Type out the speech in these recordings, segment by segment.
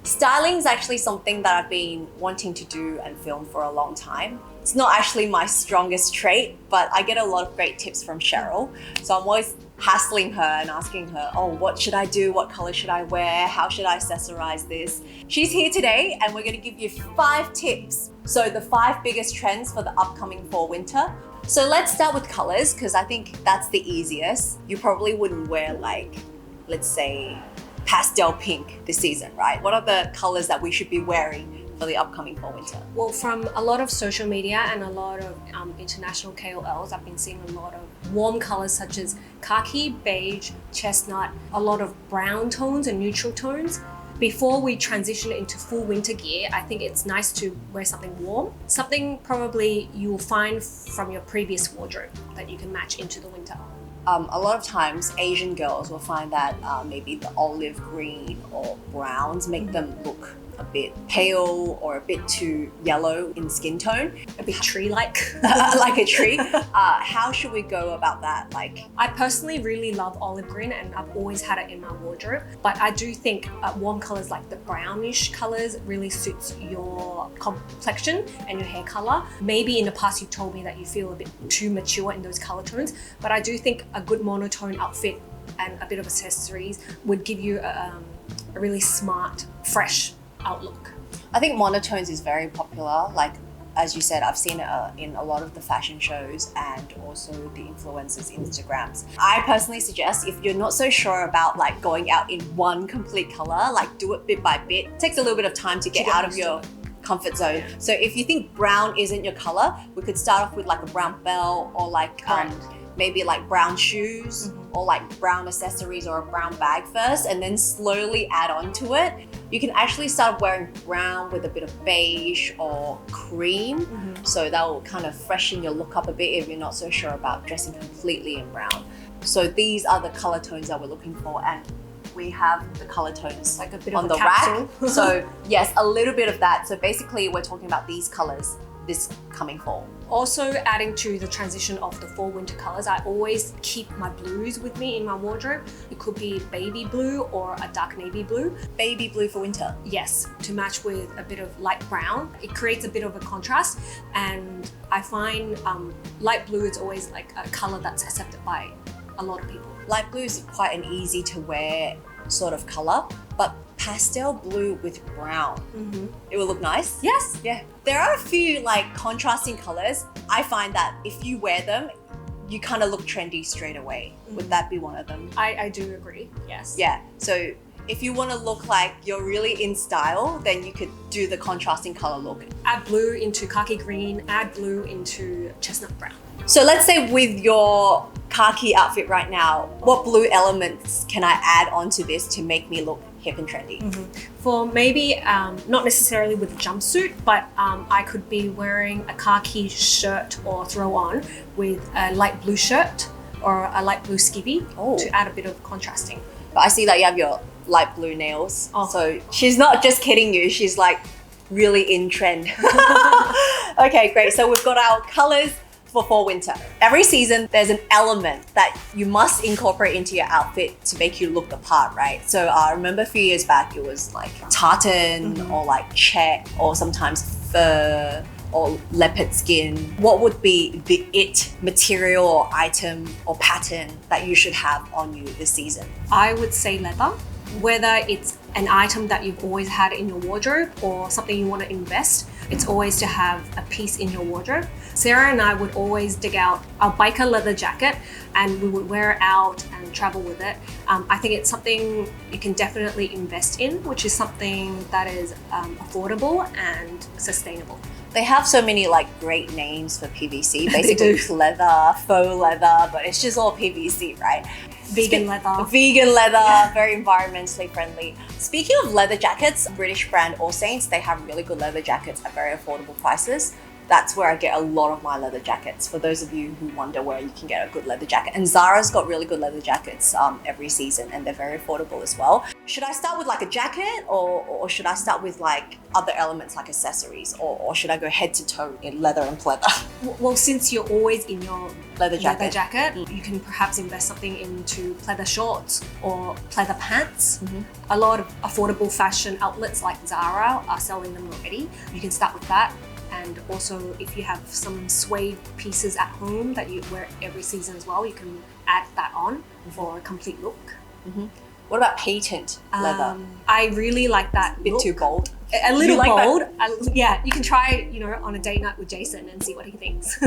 Styling is actually something that I've been wanting to do and film for a long time. It's not actually my strongest trait, but I get a lot of great tips from Cheryl. So I'm always hassling her and asking her, oh, what should I do? What color should I wear? How should I accessorize this? She's here today and we're gonna give you 5 tips. So the 5 biggest trends for the upcoming fall winter. So let's start with colors, because I think that's the easiest. You probably wouldn't wear like, let's say, pastel pink this season, right? What are the colors that we should be wearing for the upcoming fall winter? Well, from a lot of social media and a lot of international KOLs, I've been seeing a lot of warm colors such as khaki, beige, chestnut, a lot of brown tones and neutral tones. Before we transition into full winter gear, I think it's nice to wear something warm, something probably you'll find from your previous wardrobe that you can match into the winter. A lot of times Asian girls will find that maybe the olive green or browns make them look a bit pale or a bit too yellow in skin tone. A bit tree-like. Like a tree. How should we go about that? I personally really love olive green and I've always had it in my wardrobe, but I do think warm colors like the brownish colors really suits your complexion and your hair color. Maybe in the past you told me that you feel a bit too mature in those color tones, but I do think a good monotone outfit and a bit of accessories would give you a really smart, fresh outlook. I think monotones is very popular. Like, as you said, I've seen it in a lot of the fashion shows and also the influencers' Instagrams. I personally suggest, if you're not so sure about like going out in one complete color, like do it bit by bit. It takes a little bit of time to get out of your comfort zone. So if you think brown isn't your color, we could start off with like a brown belt or like maybe like brown shoes or like brown accessories or a brown bag first, and then slowly add on to it. You can actually start wearing brown with a bit of beige or cream. So that will kind of freshen your look up a bit if you're not so sure about dressing completely in brown. So these are the color tones that we're looking for, and we have the color tones like a bit on of the a capsule. rack. So yes, a little bit of that. So basically we're talking about these colors this coming fall. Also adding to the transition of the fall winter colors, I always keep my blues with me in my wardrobe. It could be baby blue or a dark navy blue. Baby blue for winter? Yes, to match with a bit of light brown. It creates a bit of a contrast, and I find light blue is always like a color that's accepted by a lot of people. Light blue is quite an easy to wear sort of color, but pastel blue with brown, it will look nice. Yes. Yeah. There are a few like contrasting colors. I find that if you wear them, you kind of look trendy straight away. Would that be one of them? I do agree, yes. Yeah. So if you want to look like you're really in style, then you could do the contrasting color look. Add blue into khaki green, add blue into chestnut brown. So let's say with your khaki outfit right now, what blue elements can I add onto this to make me look hip and trendy? For maybe, not necessarily with a jumpsuit, but I could be wearing a khaki shirt or throw on with a light blue shirt or a light blue skivvy to add a bit of contrasting. But I see that you have your light blue nails. So she's not just kidding you, she's like really in trend. Okay, great. So we've got our colors for fall winter. Every season there's an element that you must incorporate into your outfit to make you look the part, right? So I remember a few years back it was like tartan or like check or sometimes fur or leopard skin. What would be the it material or item or pattern that you should have on you this season? I would say leather. Whether it's an item that you've always had in your wardrobe or something you want to invest, it's always to have a piece in your wardrobe. Sarah and I would always dig out our biker leather jacket and we would wear it out and travel with it. I think it's something you can definitely invest in, which is something that is affordable and sustainable. They have so many like great names for PVC, basically leather, faux leather, but it's just all PVC, right? Vegan leather. Vegan leather, very environmentally friendly. Speaking of leather jackets, British brand All Saints, they have really good leather jackets at very affordable prices. That's where I get a lot of my leather jackets, for those of you who wonder where you can get a good leather jacket. And Zara's got really good leather jackets every season, and they're very affordable as well. Should I start with like a jacket, or should I start with like other elements like accessories, or should I go head to toe in leather and pleather? Well, since you're always in your Leather jacket. you can perhaps invest something into pleather shorts or pleather pants. A lot of affordable fashion outlets like Zara are selling them already. You can start with that. And also, if you have some suede pieces at home that you wear every season as well, you can add that on for a complete look. What about patent leather? I really like that Bit look. too bold. A little like bold. Yeah, you can try, on a date night with Jason and see what he thinks.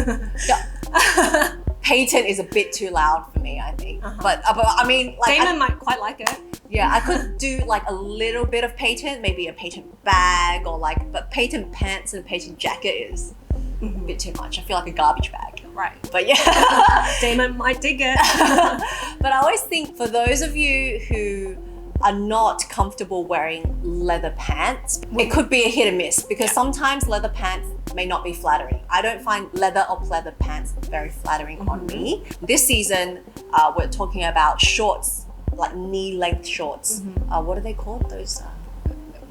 Yeah. Patent is a bit too loud for me, I think. But I mean, like Damon might quite like it. yeah, I could do like a little bit of patent, maybe a patent bag, or like, but patent pants and a patent jacket is a bit too much. I feel like a garbage bag. Right. But yeah. Damon might dig it. But I always think for those of you who are not comfortable wearing leather pants, it could be a hit and miss, because sometimes leather pants may not be flattering. I don't find leather or pleather pants very flattering on me. This season, we're talking about shorts, like knee-length shorts. What are they called? Those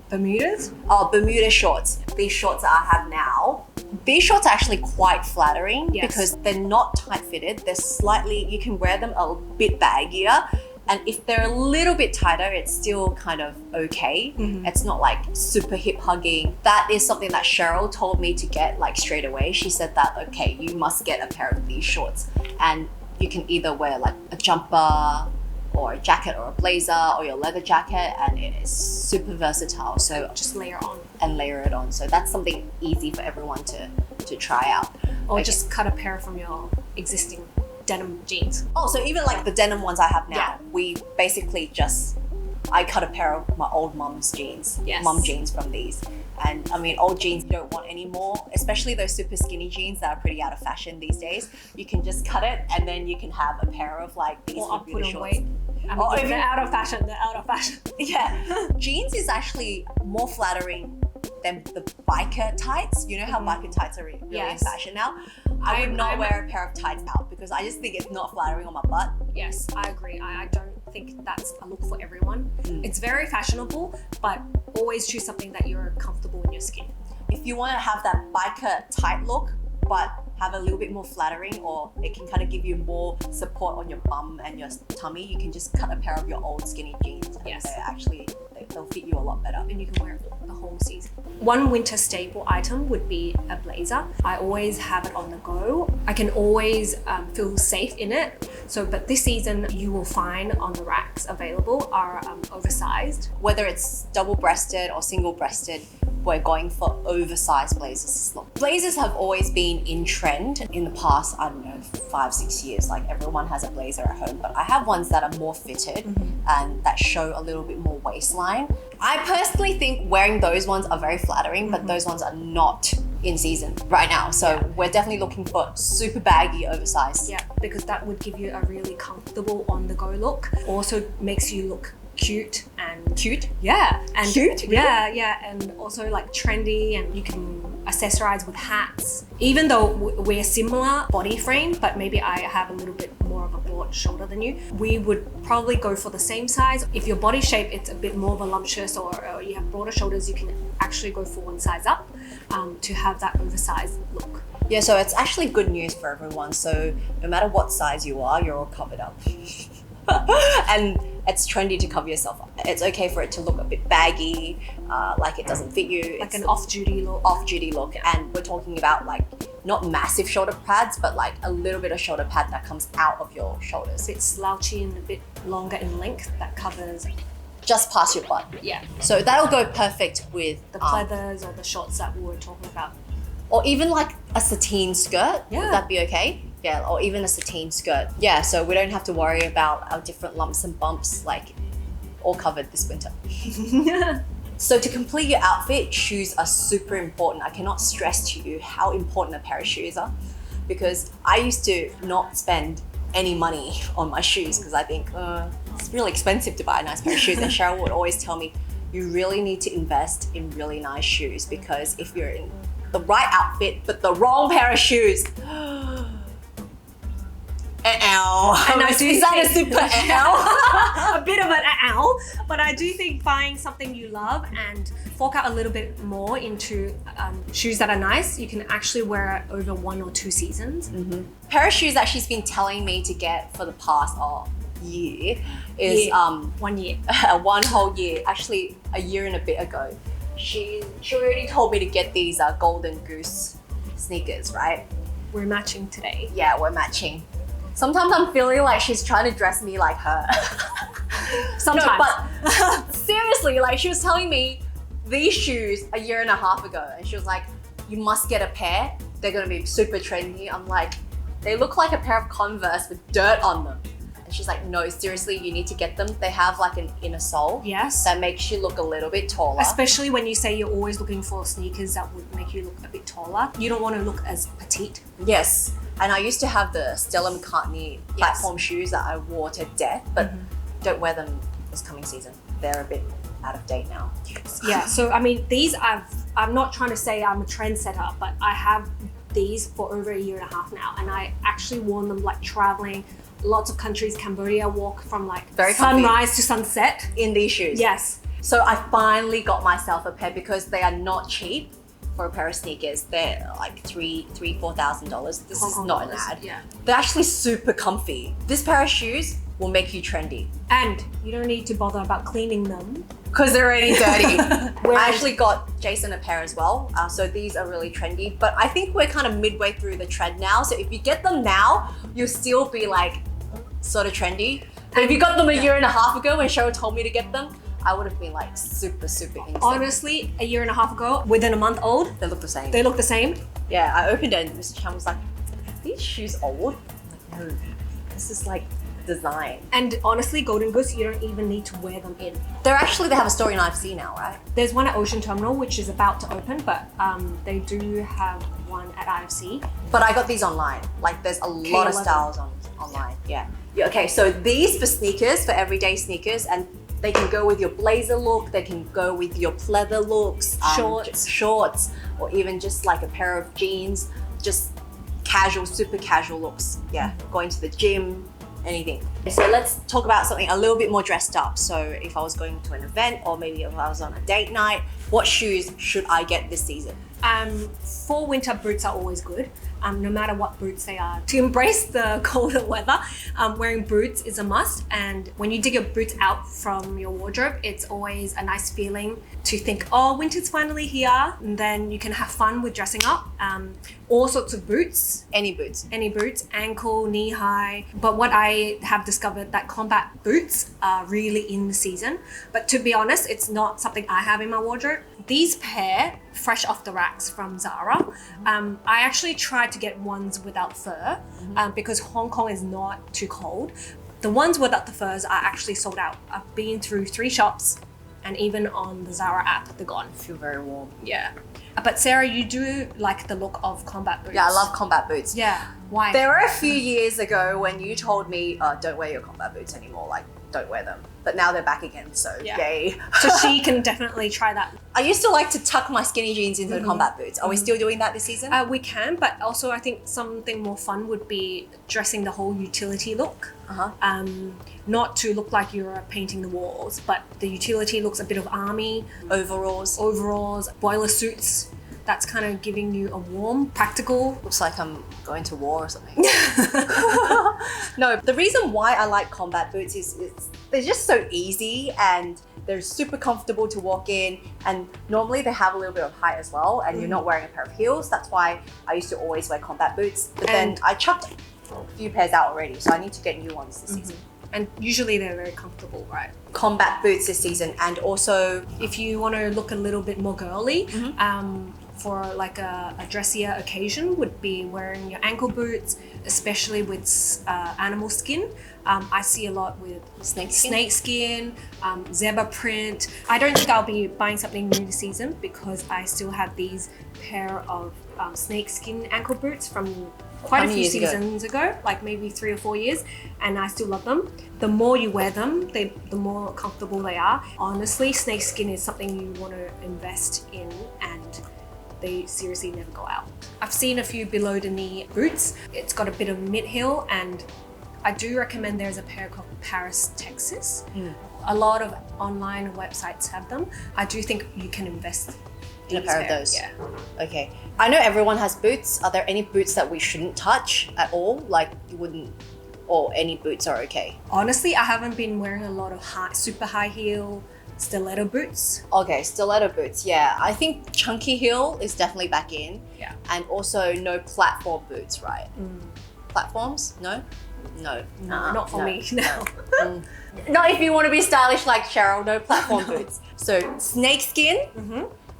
Bermudas? Oh, Bermuda shorts. These shorts that I have now, these shorts are actually quite flattering because they're not tight-fitted. They're slightly, you can wear them a bit baggier. And if they're a little bit tighter, it's still kind of okay. It's not like super hip hugging. That is something that Cheryl told me to get like straight away. She said that, okay, you must get a pair of these shorts. And you can either wear like a jumper or a jacket or a blazer or your leather jacket, and it is super versatile. So Just layer on. and layer it on. So that's something easy for everyone to try out. Or just cut a pair from your existing denim jeans. Oh, so even like the denim ones I have now, we basically I cut a pair of my old mum's jeans, mum jeans from these. And I mean, old jeans you don't want anymore, especially those super skinny jeans that are pretty out of fashion these days. You can just cut it, and then you can have a pair of like these Bermuda shorts. They're out of fashion. They're out of fashion. Yeah, jeans is actually more flattering than the biker tights. You know how biker tights are really in fashion now? I would not wear a pair of tights out because I just think it's not flattering on my butt. Yes, I agree. I don't think that's a look for everyone. It's very fashionable, but always choose something that you're comfortable in your skin. If you want to have that biker tight look, but have a little bit more flattering, or it can kind of give you more support on your bum and your tummy, you can just cut a pair of your old skinny jeans. And they'll fit you a lot better. And you can wear it the whole season. One winter staple item would be a blazer. I always have it on the go. I can always feel safe in it. But this season, you will find on the racks available are oversized. Whether it's double-breasted or single-breasted, we're going for oversized blazers. Blazers have always been in trend in the past, I don't know, 5-6 years. Like everyone has a blazer at home, but I have ones that are more fitted and that show a little bit more waistline. I personally think wearing those ones are very flattering, but those ones are not in season right now. So we're definitely looking for super baggy, oversized. Yeah, because that would give you a really comfortable on-the-go look. Also makes you look cute. Yeah, and cute. Really? Yeah, and also like trendy, and you can accessorize with hats. Even though we're similar body frame, but maybe I have a little bit more of a broad shoulder than you, we would probably go for the same size. If your body shape it's a bit more voluptuous, or you have broader shoulders, you can actually go for one size up to have that oversized look. Yeah, so it's actually good news for everyone. So no matter what size you are, you're all covered up. And it's trendy to cover yourself up. It's okay for it to look a bit baggy, like it doesn't fit you. Like an off-duty look. And we're talking about like not massive shoulder pads, but like a little bit of shoulder pad that comes out of your shoulders. A bit slouchy and a bit longer in length that covers just past your butt. Yeah. So that'll go perfect with the pleathers or the shorts that we were talking about. Or even like a sateen skirt. Yeah. Would that be okay? Yeah, or even a sateen skirt. Yeah, so we don't have to worry about our different lumps and bumps, like all covered this winter. So to complete your outfit, shoes are super important. I cannot stress to you how important a pair of shoes are, because I used to not spend any money on my shoes because I think it's really expensive to buy a nice pair of shoes. And Cheryl would always tell me, you really need to invest in really nice shoes, because if you're in the right outfit, but the wrong pair of shoes. And I do Is that a super a bit of an ow, but I do think buying something you love and fork out a little bit more into shoes that are nice, you can actually wear it over 1 or 2 seasons. Pair of shoes that she's been telling me to get for the past year is 1 year. 1 whole year. Actually, a year and a bit ago, she already told me to get these Golden Goose sneakers, right? We're matching today. Yeah, we're matching. Sometimes I'm feeling like she's trying to dress me like her. Sometimes. No, but seriously, like she was telling me these shoes a year and a half ago, and she was like, you must get a pair. They're gonna be super trendy. I'm like, they look like a pair of Converse with dirt on them. And she's like, no, seriously, you need to get them. They have like an inner sole. Yes. That makes you look a little bit taller. Especially when you say you're always looking for sneakers that would make you look a bit taller. You don't want to look as petite. Yes. And I used to have the Stella McCartney platform shoes that I wore to death, but don't wear them this coming season. They're a bit out of date now. Yeah, so I mean, these I'm not trying to say I'm a trendsetter, but I have these for over a year and a half now, and I actually worn them like traveling lots of countries. Cambodia, walk from like Very comfy. sunrise to sunset. In these shoes. Yes. So I finally got myself a pair because they are not cheap for a pair of sneakers. They're like $4,000. This is not an ad. Yeah. They're actually super comfy. This pair of shoes will make you trendy And you don't need to bother about cleaning them. because they're already dirty. Whereas- I actually got Jason a pair as well. So these are really trendy, but I think we're kind of midway through the trend now. So if you get them now, you'll still be like sort of trendy. But if you got them a year and a half ago when Cheryl told me to get them, I would have been like super instant. Honestly, a year and a half ago, within a month old, They look the same. they look the same. Yeah, I opened it and Mr. Chan was like, are these shoes old? I'm like, no, this is like design. And honestly, Golden Goose, you don't even need to wear them in. They have a store in IFC now, right? There's one at Ocean Terminal, which is about to open, but they do have one at IFC. But I got these online. Like there's a lot of K11. styles online. Yeah. Okay, so these for sneakers, for everyday sneakers, and they can go with your blazer look, they can go with your pleather looks, shorts, or even just like a pair of jeans, just casual, super casual looks. Yeah, going to the gym, anything. So let's talk about something a little bit more dressed up. So if I was going to an event or maybe if I was on a date night, what shoes should I get this season? Fall winter boots are always good, no matter what boots they are. To embrace the colder weather, wearing boots is a must. And when you dig your boots out from your wardrobe, it's always a nice feeling to think, oh, winter's finally here. And then you can have fun with dressing up. All sorts of boots. Any boots. Any boots, ankle, knee high. But what I have discovered that combat boots are really in the season. But to be honest, it's not something I have in my wardrobe. These pair, fresh off the racks from Zara, I actually tried to get ones without fur because Hong Kong is not too cold. The ones without the furs are actually sold out. I've been through 3 shops and even on the Zara app, they're gone. I feel very warm. Yeah. But Sarah, you do like the look of combat boots. Yeah, I love combat boots. Yeah. Why? There were a few years ago when you told me, don't wear your combat boots anymore, like don't wear them. But now they're back again, so yay. So she can definitely try that. I used to like to tuck my skinny jeans into the combat boots. Are we still doing that this season? We can, but also I think something more fun would be dressing the whole utility look. Not to look like you're painting the walls, but the utility looks a bit of army. Overalls. Boiler suits. That's kind of giving you a warm, practical. Looks like I'm going to war or something. No, the reason why I like combat boots is they're just so easy and they're super comfortable to walk in, and normally they have a little bit of height as well, and you're not wearing a pair of heels. That's why I used to always wear combat boots, but then I chucked a few pairs out already, so I need to get new ones this season. And usually they're very comfortable, right? Combat boots this season, and also if you want to look a little bit more girly, for like a dressier occasion, would be wearing your ankle boots, especially with animal skin. I see a lot with snake skin, zebra print. I don't think I'll be buying something new this season because I still have these pair of snake skin ankle boots from quite a few seasons ago, like maybe 3 or 4 years, and I still love them. The more you wear them, the more comfortable they are. Honestly, snake skin is something you want to invest in and they seriously never go out. I've seen a few below the knee boots. It's got a bit of mid-heel, and I do recommend there's a pair called Paris, Texas. A lot of online websites have them. I do think you can invest In a pair of those? Yeah. Okay. I know everyone has boots. Are there any boots that we shouldn't touch at all? Like you wouldn't, or any boots are okay? Honestly, I haven't been wearing a lot of super high heel stiletto boots. Okay, stiletto boots, yeah. I think chunky heel is definitely back in. Yeah. And also no platform boots, right? Platforms? No? No. No, not for me, no. Not if you want to be stylish like Cheryl, no platform boots. So snakeskin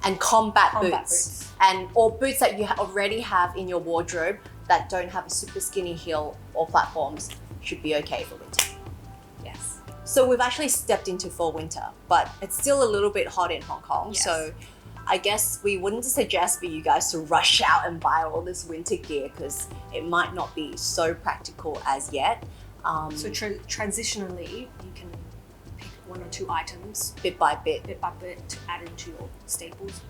and combat boots. And or boots that you already have in your wardrobe that don't have a super skinny heel or platforms should be okay for winter. Yes. So we've actually stepped into fall winter, but it's still a little bit hot in Hong Kong. Yes. So I guess we wouldn't suggest for you guys to rush out and buy all this winter gear because it might not be so practical as yet. So transitionally, you can pick one or two items Bit by bit. to add into your staples.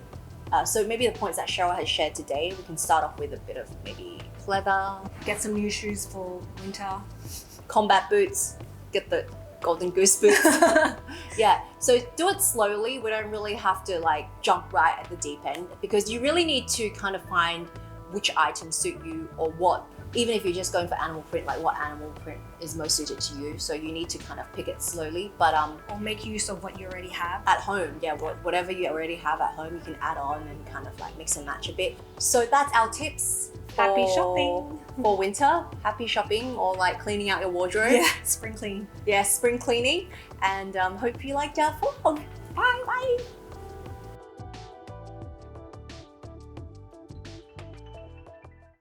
So maybe the points that Cheryl has shared today, we can start off with a bit of maybe leather, Get some new shoes for winter. combat boots, get the golden goose boots. Yeah, so do it slowly. We don't really have to like jump right at the deep end because you really need to kind of find which items suit you or what. Even if you're just going for animal print, like what animal print is most suited to you. So you need to kind of pick it slowly, but Or make use of what you already have. at home, yeah, whatever you already have at home, you can add on and kind of like mix and match a bit. So that's our tips. Happy shopping. For winter. Happy shopping or like cleaning out your wardrobe. Yeah, spring clean. Yeah, spring cleaning. And hope you liked our vlog. Bye. Bye.